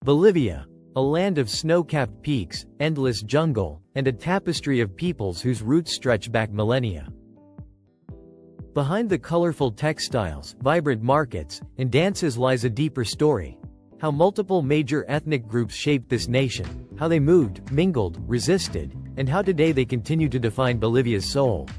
Bolivia, a land of snow-capped peaks, endless jungle, and a tapestry of peoples whose roots stretch back millennia. Behind the colorful textiles, vibrant markets, and dances lies a deeper story. How multiple major ethnic groups shaped this nation, how they moved, mingled, resisted, and how today they continue to define Bolivia's soul.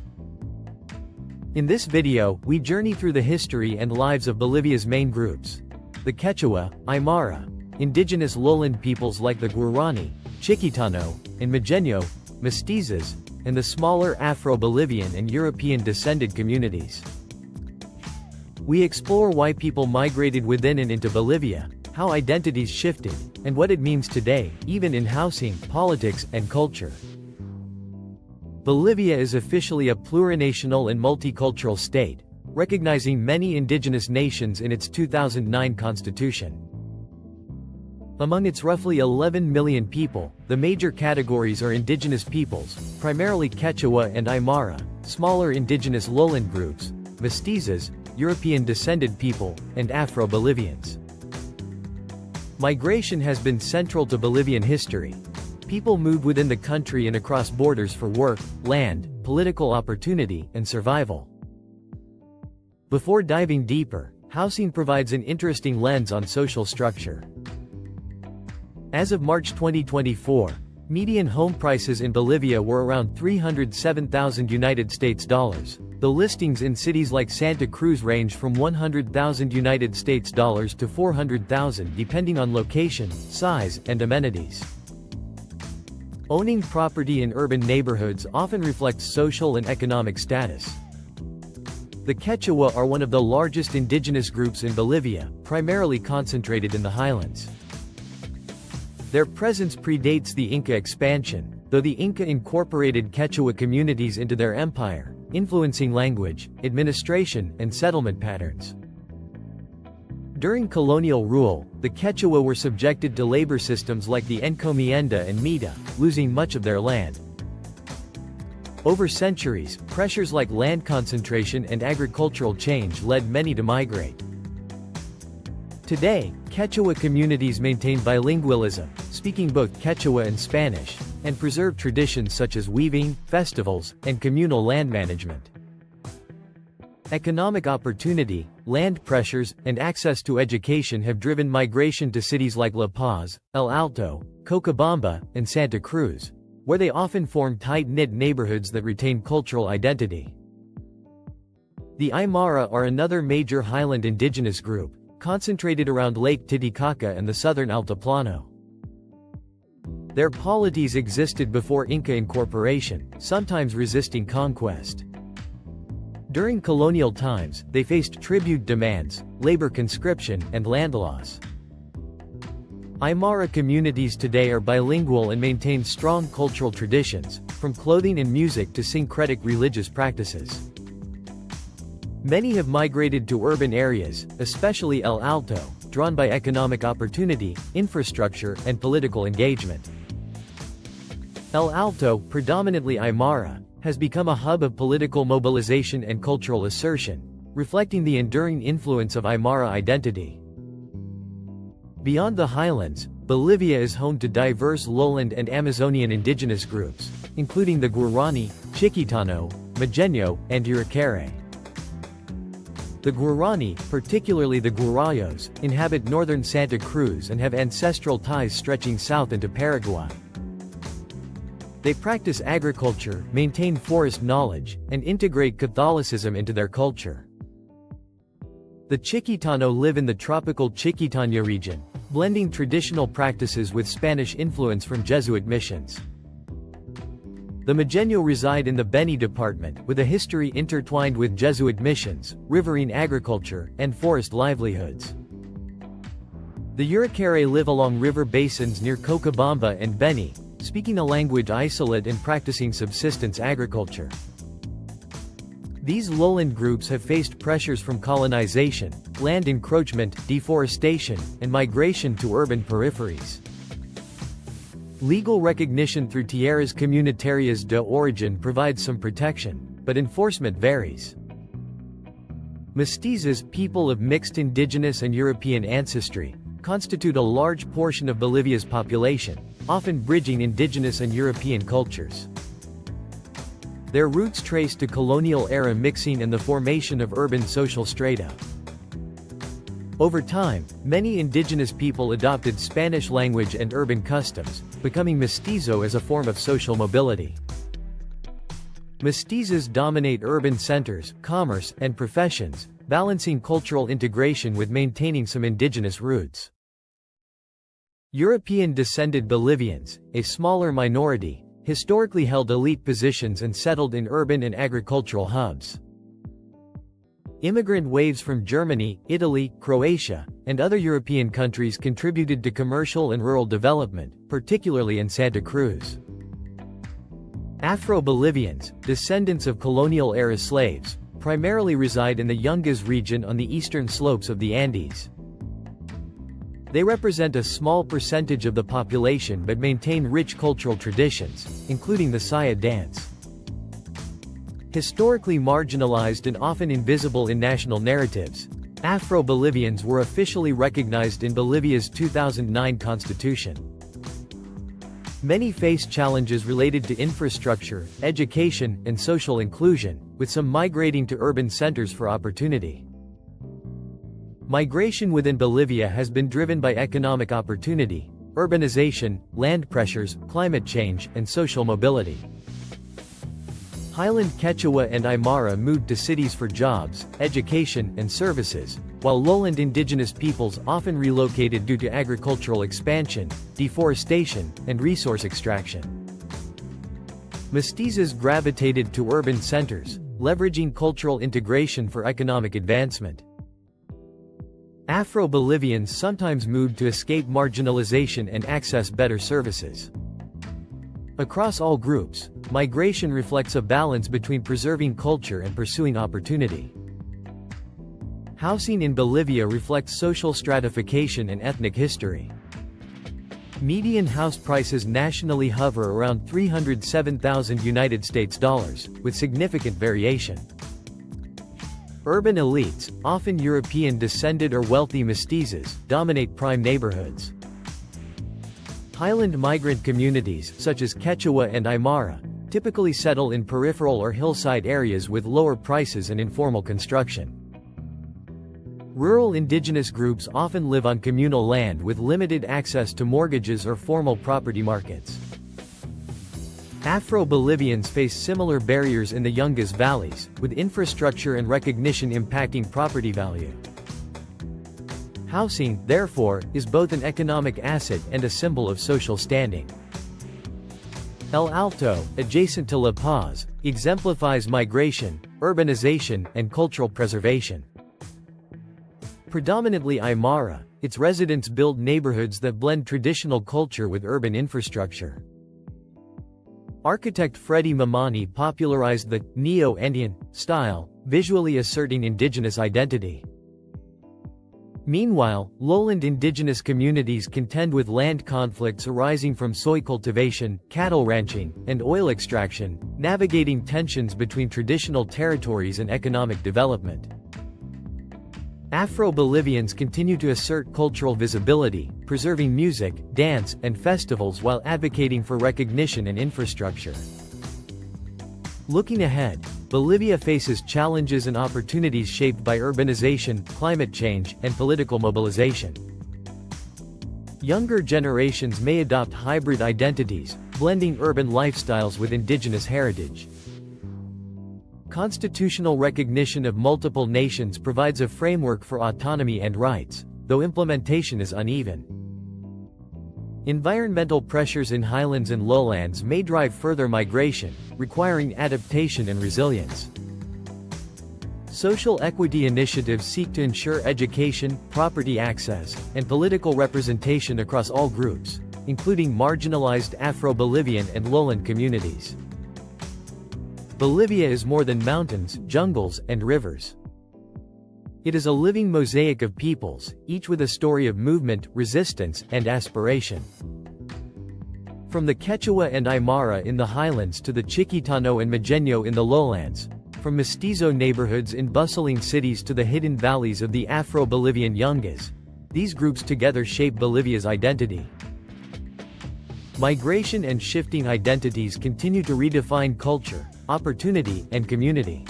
In this video, we journey through the history and lives of Bolivia's main groups. The Quechua, Aymara, indigenous lowland peoples like the Guarani, Chiquitano, and Majeño, mestizos, and the smaller Afro-Bolivian and European-descended communities. We explore why people migrated within and into Bolivia, how identities shifted, and what it means today, even in housing, politics, and culture. Bolivia is officially a plurinational and multicultural state, recognizing many indigenous nations in its 2009 constitution. Among its roughly 11 million people, the major categories are indigenous peoples, primarily Quechua and Aymara, smaller indigenous lowland groups, mestizos, European-descended people, and Afro-Bolivians. Migration has been central to Bolivian history. People moved within the country and across borders for work, land, political opportunity, and survival. Before diving deeper, housing provides an interesting lens on social structure. As of March 2024, median home prices in Bolivia were around $307,000 US, though listings in cities like Santa Cruz range from $100,000 to $400,000 depending on location, size, and amenities. Owning property in urban neighborhoods often reflects social and economic status. The Quechua are one of the largest indigenous groups in Bolivia, primarily concentrated in the highlands. Their presence predates the Inca expansion, though the Inca incorporated Quechua communities into their empire, influencing language, administration, and settlement patterns. During colonial rule, the Quechua were subjected to labor systems like the encomienda and mita, losing much of their land. Over centuries, pressures like land concentration and agricultural change led many to migrate. Today, Quechua communities maintain bilingualism, speaking both Quechua and Spanish, and preserve traditions such as weaving, festivals, and communal land management. Economic opportunity, land pressures, and access to education have driven migration to cities like La Paz, El Alto, Cochabamba, and Santa Cruz, where they often form tight-knit neighborhoods that retain cultural identity. The Aymara are another major highland indigenous group, concentrated around Lake Titicaca and the southern Altiplano. Their polities existed before Inca incorporation, sometimes resisting conquest. During colonial times, they faced tribute demands, labor conscription, and land laws. Aymara communities today are bilingual and maintain strong cultural traditions, from clothing and music to syncretic religious practices. Many have migrated to urban areas, especially El Alto, drawn by economic opportunity, infrastructure, and political engagement. El Alto, predominantly Aymara, has become a hub of political mobilization and cultural assertion, reflecting the enduring influence of Aymara identity. Beyond the highlands, Bolivia is home to diverse lowland and Amazonian indigenous groups, including the Guarani, Chiquitano, Majeño, and Uruquere. The Guarani, particularly the Guarayos, inhabit northern Santa Cruz and have ancestral ties stretching south into Paraguay. They practice agriculture, maintain forest knowledge, and integrate Catholicism into their culture. The Chiquitano live in the tropical Chiquitania region, blending traditional practices with Spanish influence from Jesuit missions. The Majeño reside in the Beni department, with a history intertwined with Jesuit missions, riverine agriculture, and forest livelihoods. The Uruquere live along river basins near Cochabamba and Beni, speaking a language isolate and practicing subsistence agriculture. These lowland groups have faced pressures from colonization, land encroachment, deforestation, and migration to urban peripheries. Legal recognition through tierras comunitarias de origin provides some protection, but enforcement varies. Mestizos, people of mixed indigenous and European ancestry, constitute a large portion of Bolivia's population, often bridging indigenous and European cultures. Their roots trace to colonial-era mixing and the formation of urban social strata. Over time, many indigenous people adopted Spanish language and urban customs, becoming mestizo as a form of social mobility. Mestizos dominate urban centers, commerce, and professions, balancing cultural integration with maintaining some indigenous roots. European-descended Bolivians, a smaller minority, historically held elite positions and settled in urban and agricultural hubs. Immigrant waves from Germany, Italy, Croatia, and other European countries contributed to commercial and rural development, particularly in Santa Cruz. Afro-Bolivians, descendants of colonial-era slaves, primarily reside in the Yungas region on the eastern slopes of the Andes. They represent a small percentage of the population but maintain rich cultural traditions, including the Saya dance. Historically marginalized and often invisible in national narratives, Afro-Bolivians were officially recognized in Bolivia's 2009 constitution. Many face challenges related to infrastructure, education, and social inclusion, with some migrating to urban centers for opportunity. Migration within Bolivia has been driven by economic opportunity, urbanization, land pressures, climate change, and social mobility. Highland Quechua and Aymara moved to cities for jobs, education, and services, while lowland indigenous peoples often relocated due to agricultural expansion, deforestation, and resource extraction. Mestizos gravitated to urban centers, leveraging cultural integration for economic advancement. Afro-Bolivians sometimes moved to escape marginalization and access better services. Across all groups, migration reflects a balance between preserving culture and pursuing opportunity. Housing in Bolivia reflects social stratification and ethnic history. Median house prices nationally hover around $307,000, with significant variation. Urban elites, often European-descended or wealthy mestizos, dominate prime neighborhoods. Highland migrant communities, such as Quechua and Aymara, typically settle in peripheral or hillside areas with lower prices and informal construction. Rural indigenous groups often live on communal land with limited access to mortgages or formal property markets. Afro-Bolivians face similar barriers in the Yungas valleys, with infrastructure and recognition impacting property value. Housing, therefore, is both an economic asset and a symbol of social standing. El Alto, adjacent to La Paz, exemplifies migration, urbanization, and cultural preservation. Predominantly Aymara, its residents build neighborhoods that blend traditional culture with urban infrastructure. Architect Freddy Mamani popularized the neo-Andean style, visually asserting indigenous identity. Meanwhile, lowland indigenous communities contend with land conflicts arising from soy cultivation, cattle ranching, and oil extraction, navigating tensions between traditional territories and economic development. Afro-Bolivians continue to assert cultural visibility, preserving music, dance, and festivals while advocating for recognition and infrastructure. Looking ahead, Bolivia faces challenges and opportunities shaped by urbanization, climate change, and political mobilization. Younger generations may adopt hybrid identities, blending urban lifestyles with indigenous heritage. Constitutional recognition of multiple nations provides a framework for autonomy and rights, though implementation is uneven. Environmental pressures in highlands and lowlands may drive further migration, requiring adaptation and resilience. Social equity initiatives seek to ensure education, property access, and political representation across all groups, including marginalized Afro-Bolivian and lowland communities. Bolivia is more than mountains, jungles, and rivers. It is a living mosaic of peoples, each with a story of movement, resistance, and aspiration. From the Quechua and Aymara in the highlands to the Chiquitano and Majeño in the lowlands, from mestizo neighborhoods in bustling cities to the hidden valleys of the Afro-Bolivian Yungas, These groups together shape Bolivia's identity. Migration and shifting identities continue to redefine culture, opportunity, and community.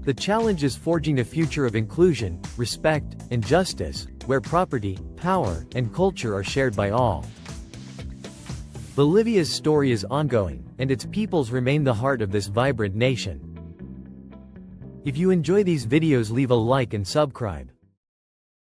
The challenge is forging a future of inclusion, respect, and justice, where property, power, and culture are shared by all. Bolivia's story is ongoing, and its peoples remain the heart of this vibrant nation. If you enjoy these videos, leave a like and subscribe.